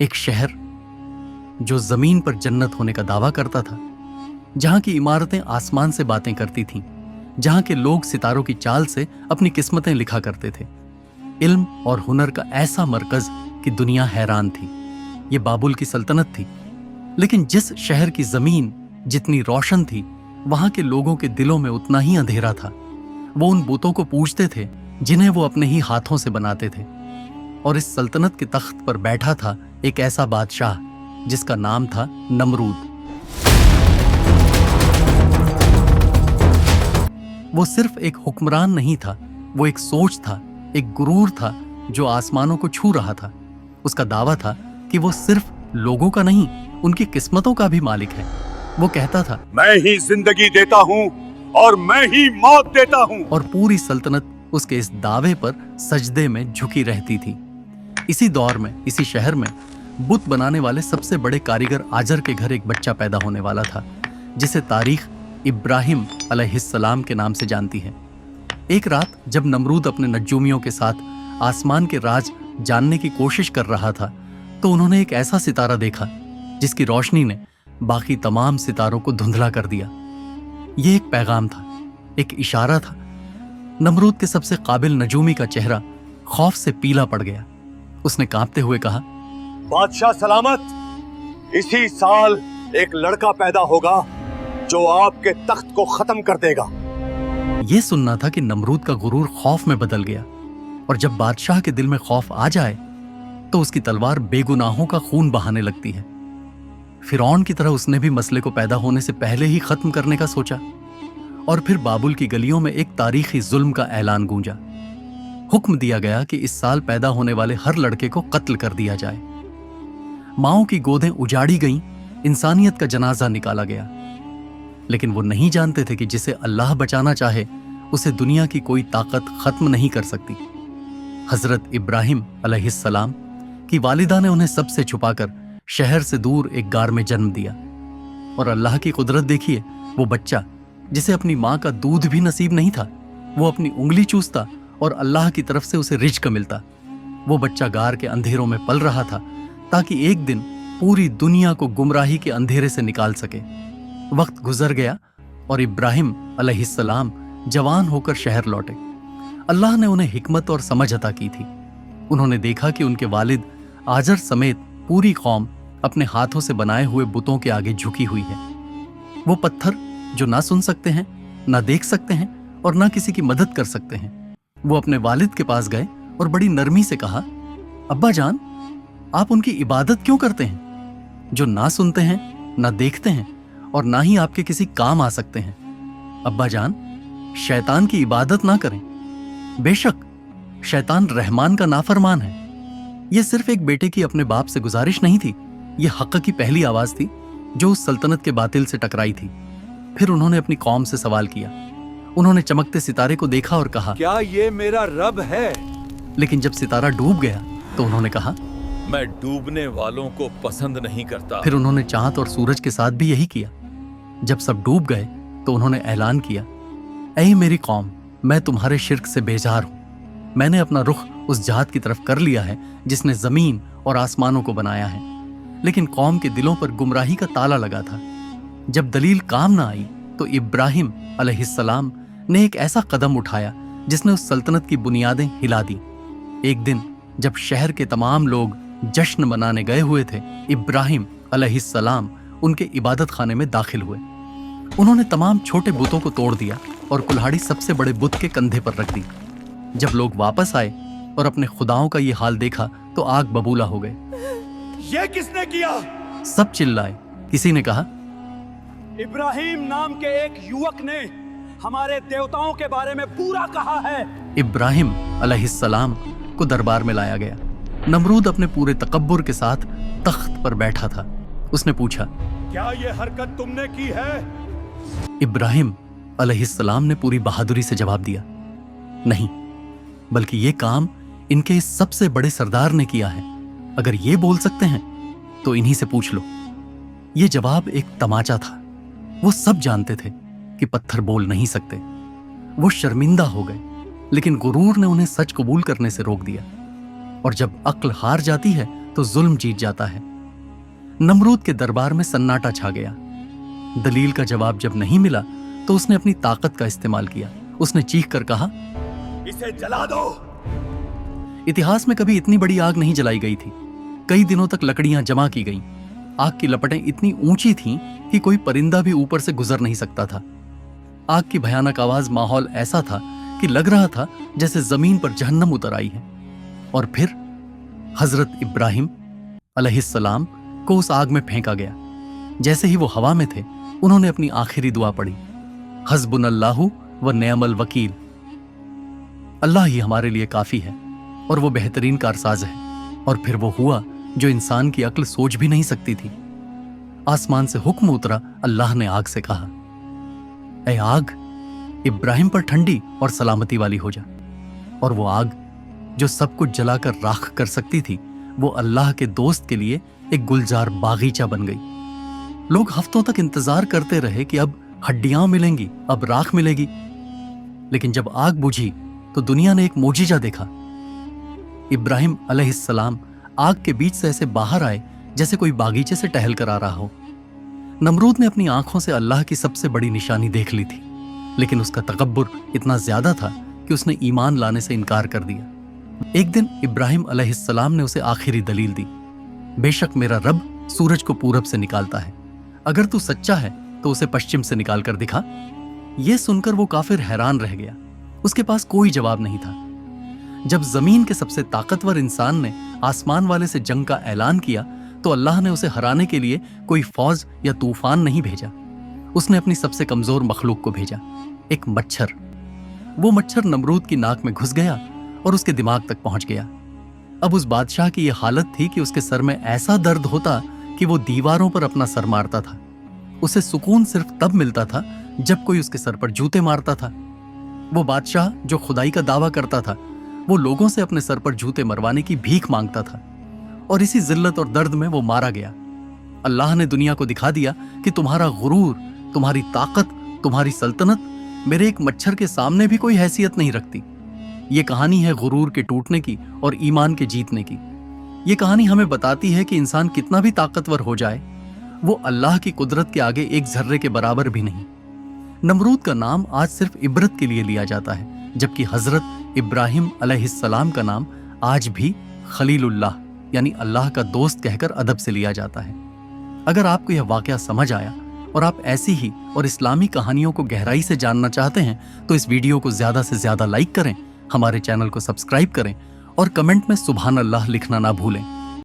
एक शहर जो जमीन पर जन्नत होने का दावा करता था, जहां की इमारतें आसमान से बातें करती थीं, जहां के लोग सितारों की चाल से अपनी किस्मतें लिखा करते थे। इल्म और हुनर का ऐसा मरकज कि दुनिया हैरान थी। ये बाबुल की सल्तनत थी। लेकिन जिस शहर की जमीन जितनी रोशन थी, वहां के लोगों के दिलों में उतना ही अंधेरा था। वो उन बुतों को पूजते थे जिन्हें वो अपने ही हाथों से बनाते थे। और इस सल्तनत के तख्त पर बैठा था एक ऐसा बादशाह जिसका नाम था नमरूद। वो सिर्फ एक हुक्मरान नहीं था, वो एक सोच था, एक गुरूर था जो आसमानों को छू रहा था। उसका दावा था कि वो सिर्फ लोगों का नहीं, उनकी किस्मतों का भी मालिक है। वो कहता था, मैं ही जिंदगी देता हूँ और मैं ही मौत देता हूँ। और पूरी सल्तनत उसके इस दावे पर सजदे में झुकी रहती थी। इसी दौर में, इसी शहर में बुत बनाने वाले सबसे बड़े कारीगर आजर के घर एक बच्चा पैदा होने वाला था, जिसे तारीख इब्राहिम अलैहिस्सलाम के नाम से जानती है। एक रात जब नमरूद अपने नज्जूमियों के साथ आसमान के राज जानने की कोशिश कर रहा था, तो उन्होंने एक ऐसा सितारा देखा जिसकी रोशनी ने बाकी तमाम सितारों को धुंधला कर दिया। यह एक पैगाम था, एक इशारा था। नमरूद के सबसे काबिल नजूमी का चेहरा खौफ से पीला पड़ गया। उसने कांपते हुए कहा, बादशाह सलामत, इसी साल एक लड़का पैदा होगा जो आपके तख्त को खत्म कर देगा। यह सुनना था कि नमरूद का गुरूर खौफ में बदल गया। और जब बादशाह के दिल में खौफ आ जाए तो उसकी तलवार बेगुनाहों का खून बहाने लगती है। फिरौन की तरह उसने भी मसले को पैदा होने से पहले ही खत्म करने का सोचा। और फिर बाबुल की गलियों में एक तारीखी जुल्म का ऐलान गूंजा। हुक्म दिया गया कि इस साल पैदा होने वाले हर लड़के को कत्ल कर दिया जाए। माओं की गोदें उजाड़ी गईं, इंसानियत का जनाजा निकाला गया। लेकिन वो नहीं जानते थे कि जिसे अल्लाह बचाना चाहे उसे दुनिया की कोई ताकत खत्म नहीं कर सकती। हजरत इब्राहिम अलैहिस्सलाम की वालिदा ने उन्हें सबसे छुपाकर शहर से दूर एक गार में जन्म दिया। और अल्लाह की कुदरत देखिए, वो बच्चा जिसे अपनी माँ का दूध भी नसीब नहीं था, वो अपनी उंगली चूसता और अल्लाह की तरफ से उसे रिज्क मिलता। वो बच्चा गार के अंधेरों में पल रहा था ताकि एक दिन पूरी दुनिया को गुमराही के अंधेरे से निकाल सके। वक्त गुजर गया और इब्राहिम अलैहिस्सलाम जवान होकर शहर लौटे। अल्लाह ने उन्हें हिकमत और समझ अता की थी। उन्होंने देखा कि उनके वालिद आजर समेत पूरी कौम अपने हाथों से बनाए हुए बुतों के आगे झुकी हुई है। वो पत्थर जो ना सुन सकते हैं, ना देख सकते हैं और ना किसी की मदद कर सकते हैं। वो अपने वालिद के पास गए और बड़ी नरमी से कहा, अब्बा जान, आप उनकी इबादत क्यों करते हैं जो ना सुनते हैं, ना देखते हैं और ना ही आपके किसी काम आ सकते हैं? अब्बा जान, शैतान की इबादत ना करें। बेशक शैतान रहमान का नाफरमान है। यह सिर्फ एक बेटे की अपने बाप से गुजारिश नहीं थी, यह हक़ की पहली आवाज थी जो उस सल्तनत के बातिल से टकराई थी। फिर उन्होंने अपनी कौम से सवाल किया। उन्होंने चमकते सितारे को देखा और कहा, क्या ये मेरा रब है? लेकिन जब सितारा डूब गया तो उन्होंने कहा, मैं डूबने वालों को पसंद नहीं करता। फिर उन्होंने चांद और सूरज के साथ भी यही किया। जब सब डूब गए तो उन्होंने ऐलान किया, ऐ मेरी कौम, मैं तुम्हारे शिर्क से बेजार हूं। मैंने अपना रुख उस जात की तरफ कर लिया है जिसने जमीन और आसमानों को बनाया है। लेकिन कौम के दिलों पर गुमराही का ताला लगा था। जब दलील काम ना आई तो इब्राहिम अलैहिस्सलाम ने एक ऐसा कदम उठाया जिसने उस सल्तनत की बुनियादें हिला दी। एक दिन जब शहर के तमाम लोग जश्न मनाने गए हुए थे, इब्राहिम अलैहिस्सलाम उनके इबादत खाने में दाखिल हुए। उन्होंने तमाम छोटे बुतों को तोड़ दिया और कुल्हाड़ी सबसे बड़े बुत के कंधे पर रख दी। जब लोग वापस आए और अपने खुदाओं का ये हाल देखा तो आग बबूला हो गए। ये किसने किया? सब चिल्लाए। किसी ने कहा, इब्राहिम नाम के एक युवक ने हमारे देवताओं के बारे में बुरा कहा है। इब्राहिम अलैहिस्सलाम को दरबार में लाया गया। नमरूद अपने पूरे तकब्बुर के साथ तख्त पर बैठा था। उसने पूछा, क्या ये हरकत तुमने की है? इब्राहिम अलैहिस्सलाम ने पूरी बहादुरी से जवाब दिया, नहीं, बल्कि ये काम इनके इस सबसे बड़े सरदार ने किया है। अगर ये बोल सकते हैं तो इन्हीं से पूछ लो। ये जवाब एक तमाचा था। वो सब जानते थे कि पत्थर बोल नहीं सकते। वो शर्मिंदा हो गए, लेकिन गुरूर ने उन्हें सच कबूल करने से रोक दिया। और जब अक्ल हार जाती है तो जुल्म जीत जाता है। नमरूद के दरबार में सन्नाटा छा गया। दलील का जवाब जब नहीं मिला तो उसने अपनी ताकत का इस्तेमाल किया। उसने चीख कर कहा, इसे जला दो। इतिहास में कभी इतनी बड़ी आग नहीं जलाई गई थी। कई दिनों तक लकड़ियां जमा की गईं। आग की लपटें इतनी ऊंची थीं कि कोई परिंदा भी ऊपर से गुजर नहीं सकता था। आग की भयानक आवाज माहौल ऐसा था कि लग रहा था जैसे जमीन पर जहन्नम उतर आई है। और फिर हजरत इब्राहिम अलैहिस्सलाम को उस आग में फेंका गया। जैसे ही वो हवा में थे, उन्होंने अपनी आखिरी दुआ पढ़ी, हस्बुनल्लाहु व निअमल वकील। अल्लाह ही हमारे लिए काफी है और वो बेहतरीन कारसाज है। और फिर वो हुआ जो इंसान की अक्ल सोच भी नहीं सकती थी। आसमान से हुक्म उतरा। अल्लाह ने आग से कहा, ऐ आग, इब्राहिम पर ठंडी और सलामती वाली हो जा। और वो आग जो सब कुछ जलाकर राख कर सकती थी, वो अल्लाह के दोस्त के लिए एक गुलजार बागीचा बन गई। लोग हफ्तों तक इंतजार करते रहे कि अब हड्डियां मिलेंगी, अब राख मिलेगी। लेकिन जब आग बुझी तो दुनिया ने एक मोजिजा देखा। इब्राहिम अलैहिस्सलाम आग के बीच से ऐसे बाहर आए जैसे कोई बागीचे से टहल कर आ रहा हो। नमरूद ने अपनी आंखों से अल्लाह की सबसे बड़ी निशानी देख ली थी, लेकिन उसका तकब्बुर इतना ज्यादा था कि उसने ईमान लाने से इनकार कर दिया। एक दिन इब्राहिम अलैहिस्सलाम ने उसे आखिरी दलील दी, बेशक मेरा रब सूरज को पूरब से निकालता है, अगर तू सच्चा है तो उसे पश्चिम से निकाल कर दिखा। यह सुनकर वो काफिर हैरान रह गया। उसके पास कोई जवाब नहीं था। जब जमीन के सबसे ताकतवर इंसान ने आसमान वाले से जंग का ऐलान किया तो अल्लाह ने उसे हराने के लिए कोई फौज या तूफान नहीं भेजा। उसने अपनी सबसे कमजोर मखलूक को भेजा, एक मच्छर। वो मच्छर नमरूद की नाक में घुस गया और उसके दिमाग तक पहुंच गया। अब उस बादशाह की यह हालत थी कि उसके सर में ऐसा दर्द होता कि वो दीवारों पर अपना सर मारता था। उसे सुकून सिर्फ तब मिलता था जब कोई उसके सर पर जूते मारता था। वो बादशाह जो खुदाई का दावा करता था, वो लोगों से अपने सर पर जूते मरवाने की भीख मांगता था। और इसी जिल्लत और दर्द में वो मारा गया। अल्लाह ने दुनिया को दिखा दिया कि तुम्हारा गुरूर, तुम्हारी ताकत, तुम्हारी सल्तनत मेरे एक मच्छर के सामने भी कोई हैसियत नहीं रखती। ये कहानी है गुरूर के टूटने की और ईमान के जीतने की। ये कहानी हमें बताती है कि इंसान कितना भी ताकतवर हो जाए, वो अल्लाह की कुदरत के आगे एक जर्रे के बराबर भी नहीं। नमरूद का नाम आज सिर्फ इबरत के लिए लिया जाता है, जबकि हजरत इब्राहिम अलैहिस्सलाम का नाम आज भी खलीलुल्लाह यानी अल्लाह का दोस्त कहकर अदब से लिया जाता है। अगर आपको यह वाकया समझ आया और आप ऐसी ही और इस्लामी कहानियों को गहराई से जानना चाहते हैं तो इस वीडियो को ज्यादा से ज्यादा लाइक करें, हमारे चैनल को सब्सक्राइब करें और कमेंट में सुभान अल्लाह लिखना ना भूलें।